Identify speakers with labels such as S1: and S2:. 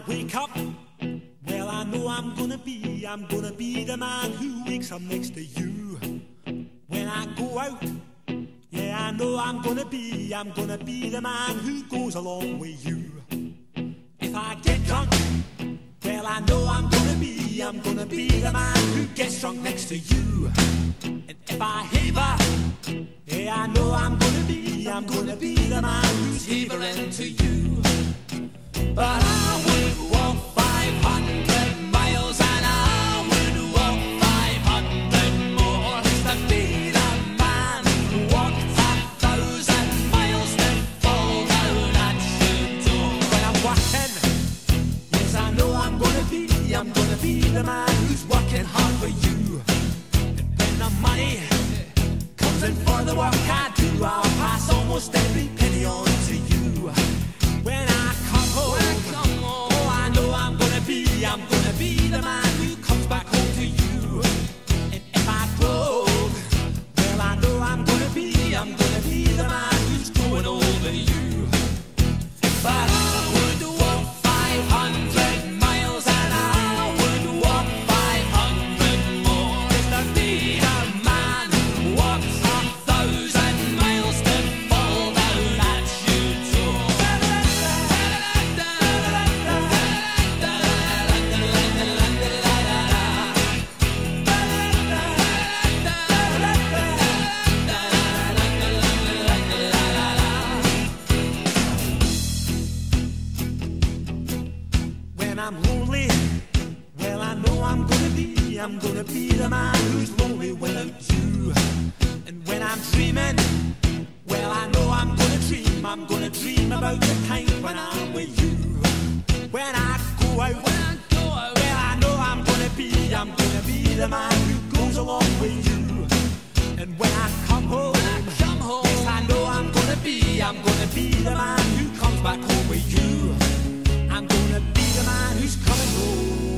S1: wake up, well, I know I'm gonna be the man who wakes up next to you. When I go out, yeah, I know I'm gonna be the man who goes along with you. If I get drunk, well, I know I'm gonna be the man who gets drunk next to you. And if I haver, yeah, I know I'm gonna be the man who's havering to you. But I would walk 500 miles and I would walk 500 more just to be the man who walked 1,000 miles to fall down at your door. When I'm working, yes, I know I'm gonna be the man who's working hard for you. And when the money comes in for the work I do, I'll pass almost every penny on to you. When I come home, oh, I know I'm gonna be the man who comes back home to you. And if I broke, well, I know I'm gonna be the man who's going over you. But I would walk 500 miles and I would walk 500 more just to be the man who walks 1,000 miles to fall down at your door. When I'm lonely, well, I know I'm gonna be the man who's lonely without you. And when I'm dreaming, well, I know I'm gonna dream about the time when I'm with you. When I go out, well, I know I'm gonna be the man who goes along with you. And when I come home, yes, I know I'm gonna be the man who comes back home with you. I'm gonna be the man who's coming home.